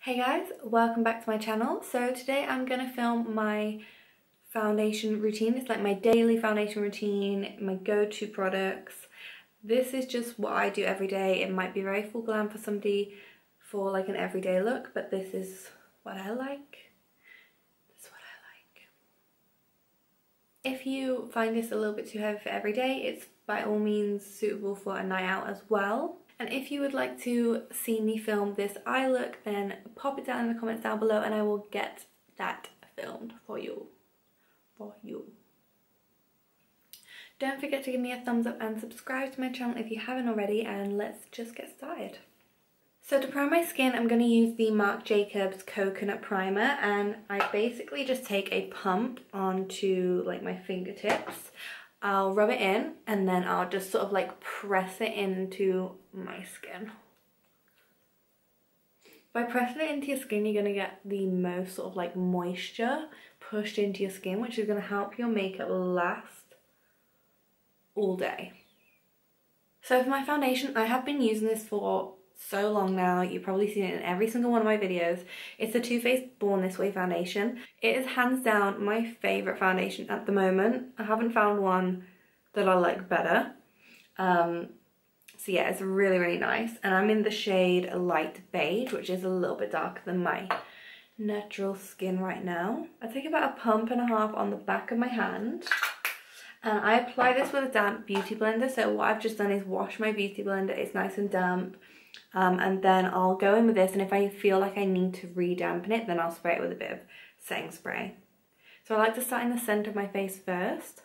Hey guys, welcome back to my channel. So today I'm going to film my foundation routine. It's like my daily foundation routine, my go-to products. This is just what I do every day. It might be very full glam for somebody for like an everyday look, but this is what I like. This is what I like. If you find this a little bit too heavy for every day, it's by all means suitable for a night out as well. And if you would like to see me film this eye look, then pop it down in the comments down below and I will get that filmed for you. Don't forget to give me a thumbs up and subscribe to my channel if you haven't already, and let's just get started. So to prime my skin, I'm going to use the Marc Jacobs Coconut Primer, and I basically just take a pump onto like my fingertips. I'll rub it in and then I'll just sort of like press it into my skin. By pressing it into your skin, you're going to get the most sort of like moisture pushed into your skin, which is going to help your makeup last all day. So for my foundation, I have been using this for so long now. You've probably seen it in every single one of my videos. It's the Too Faced Born This Way foundation. It is hands down my favourite foundation at the moment. I haven't found one that I like better. So yeah, it's really, really nice. And I'm in the shade Light Beige, which is a little bit darker than my natural skin right now. I take about a pump and a half on the back of my hand. And I apply this with a damp beauty blender. So what I've just done is wash my beauty blender. It's nice and damp. And then I'll go in with this, and if I feel like I need to re-dampen it, then I'll spray it with a bit of setting spray. So I like to start in the centre of my face first.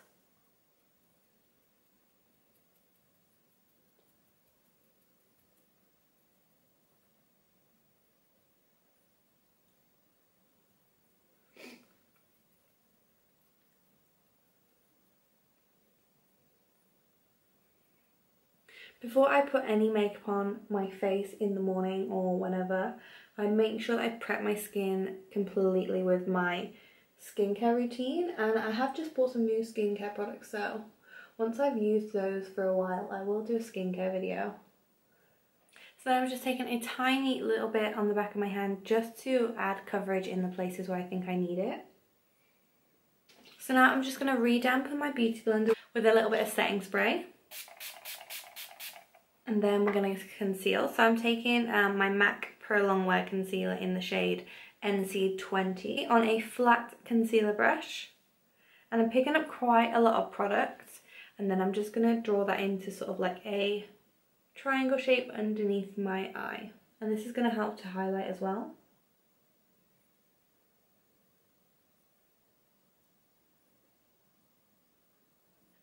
Before I put any makeup on my face in the morning or whenever, I make sure that I prep my skin completely with my skincare routine. And I have just bought some new skincare products, so once I've used those for a while, I will do a skincare video. So then I'm just taking a tiny little bit on the back of my hand just to add coverage in the places where I think I need it. So now I'm just going to re-dampen my beauty blender with a little bit of setting spray. And then we're going to conceal. So I'm taking my MAC Prolong Wear Concealer in the shade NC20 on a flat concealer brush. And I'm picking up quite a lot of products. And then I'm just going to draw that into sort of like a triangle shape underneath my eye. And this is going to help to highlight as well.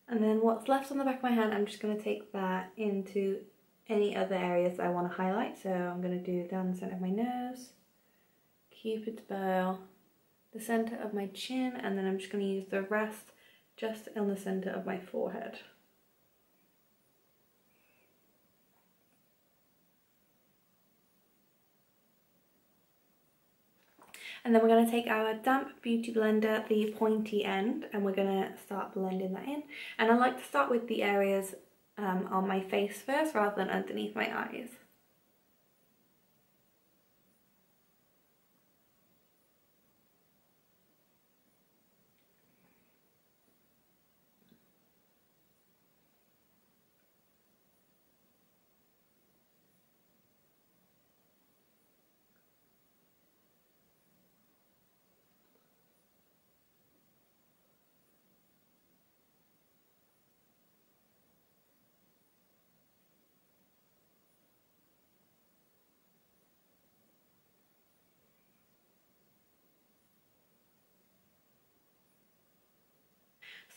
And then what's left on the back of my hand, I'm just going to take that into any other areas I want to highlight. So I'm going to do down the centre of my nose, Cupid's bow, the centre of my chin, and then I'm just going to use the rest just on the centre of my forehead. And then we're going to take our damp beauty blender, the pointy end, and we're going to start blending that in. And I like to start with the areas on my face first rather than underneath my eyes.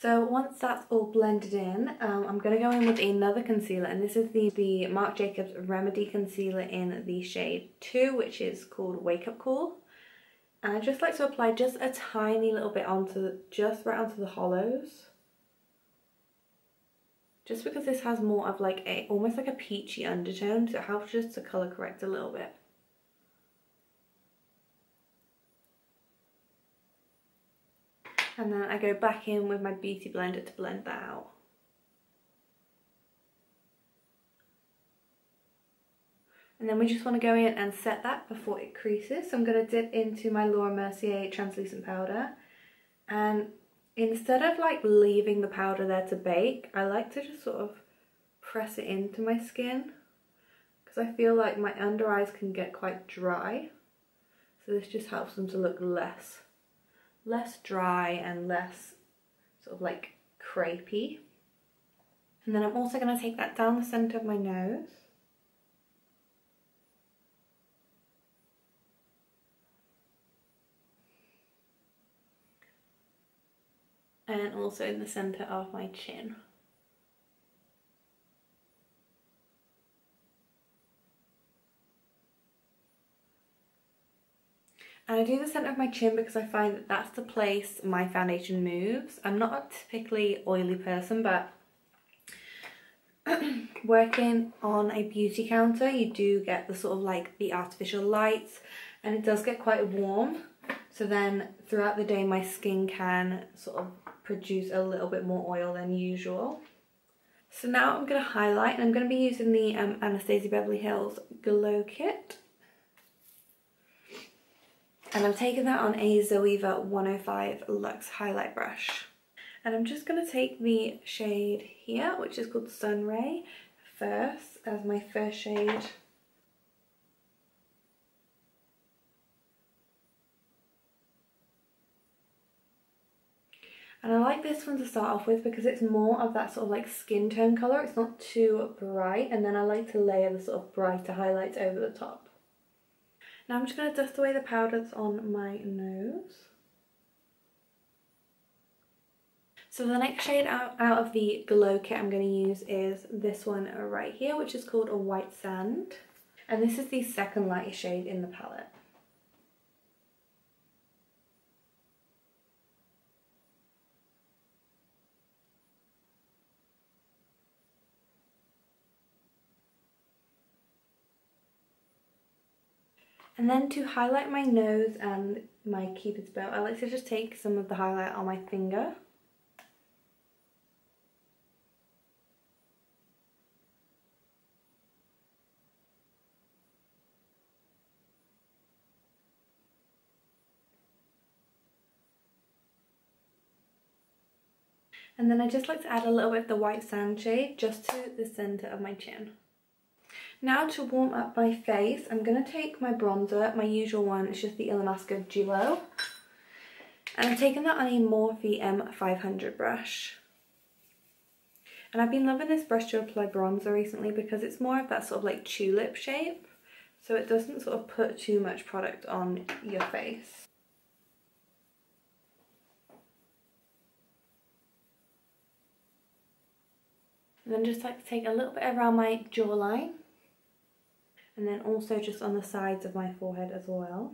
So once that's all blended in, I'm going to go in with another concealer, and this is the Marc Jacobs Remedy Concealer in the shade 2, which is called Wake Up Call. And I just like to apply just a tiny little bit onto, just right onto the hollows. Just because this has more of like a, almost like a peachy undertone, so it helps just to colour correct a little bit. And then I go back in with my beauty blender to blend that out. And then we just want to go in and set that before it creases. So I'm going to dip into my Mercier translucent powder, and instead of like leaving the powder there to bake, I like to just sort of press it into my skin, because I feel like my under eyes can get quite dry. So this just helps them to look less dry and less sort of like crepey. And then I'm also going to take that down the centre of my nose. And also in the centre of my chin. And I do the centre of my chin because I find that that's the place my foundation moves. I'm not a typically oily person, but working on a beauty counter, you do get the sort of like the artificial lights, and it does get quite warm. So then throughout the day my skin can sort of produce a little bit more oil than usual. So now I'm going to highlight, and I'm going to be using the Anastasia Beverly Hills Glow Kit. And I'm taking that on a Zoeva 105 Luxe highlight brush. And I'm just going to take the shade here, which is called Sun Ray, first as my first shade. And I like this one to start off with because it's more of that sort of like skin tone colour. It's not too bright, and then I like to layer the sort of brighter highlights over the top. Now I'm just going to dust away the powder that's on my nose. So the next shade out of the Glow Kit I'm going to use is this one right here, which is called a White Sand. And this is the second lightest shade in the palette. And then to highlight my nose and my Cupid's bow, I like to just take some of the highlight on my finger. And then I just like to add a little bit of the White Sand shade just to the centre of my chin. Now to warm up my face, I'm going to take my bronzer, my usual one, it's just the Illamasqua Duo. And I'm taking that on a Morphe M500 brush. And I've been loving this brush to apply bronzer recently because it's more of that sort of like tulip shape. So it doesn't sort of put too much product on your face. And then just like to take a little bit around my jawline. And then also just on the sides of my forehead as well.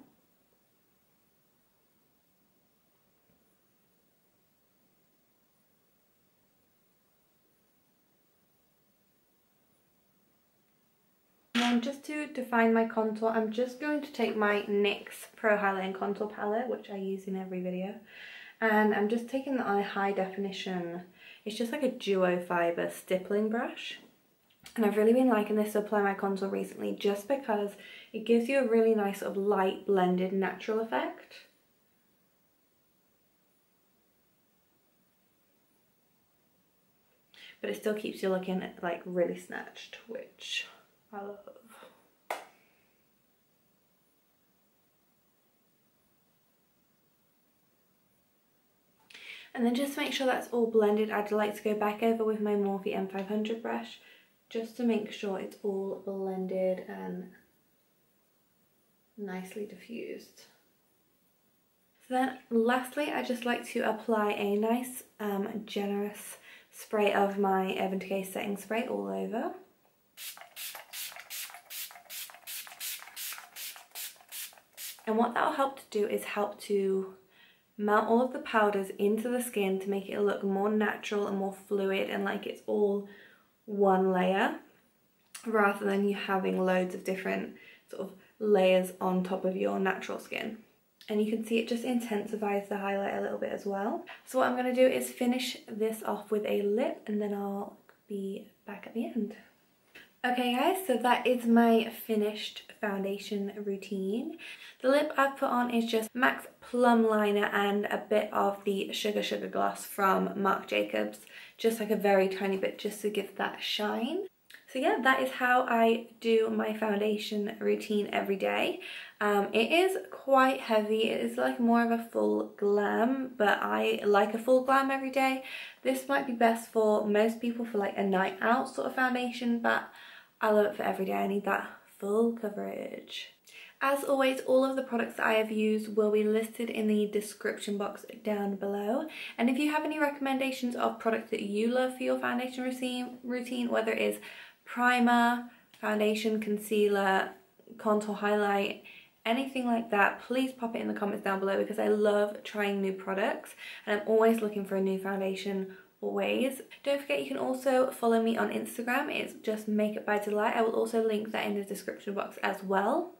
And then just to define my contour, I'm just going to take my NYX Pro Highlight and Contour Palette, which I use in every video. And I'm just taking that on a high definition, it's just like a duo fibre stippling brush. And I've really been liking this to apply my contour recently just because it gives you a really nice sort of light blended natural effect. But it still keeps you looking like really snatched, which I love. And then just to make sure that's all blended, I'd like to go back over with my Morphe M500 brush just to make sure it's all blended and nicely diffused. So then lastly, I just like to apply a nice generous spray of my Decay setting spray all over. And what that'll help to do is help to melt all of the powders into the skin to make it look more natural and more fluid and like it's all one layer rather than you having loads of different sort of layers on top of your natural skin. And you can see it just intensifies the highlight a little bit as well. So what I'm going to do is finish this off with a lip and then I'll be back at the end. Okay guys, so that is my finished foundation routine. The lip I've put on is just MAC's Plum Liner and a bit of the Sugar Gloss from Marc Jacobs. Just like a very tiny bit just to give that shine. So yeah, that is how I do my foundation routine every day. It is quite heavy. It is like more of a full glam, but I like a full glam every day. This might be best for most people for like a night out sort of foundation, but I love it for every day. I need that full coverage. As always, all of the products that I have used will be listed in the description box down below. And if you have any recommendations of products that you love for your foundation routine, whether it is primer, foundation, concealer, contour highlight, anything like that, please pop it in the comments down below because I love trying new products and I'm always looking for a new foundation. Always. Don't forget you can also follow me on Instagram. It's just Makeup by Delite. I will also link that in the description box as well.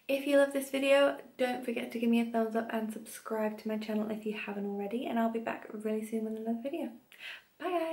If you love this video, don't forget to give me a thumbs up and subscribe to my channel if you haven't already, and I'll be back really soon with another video. Bye guys!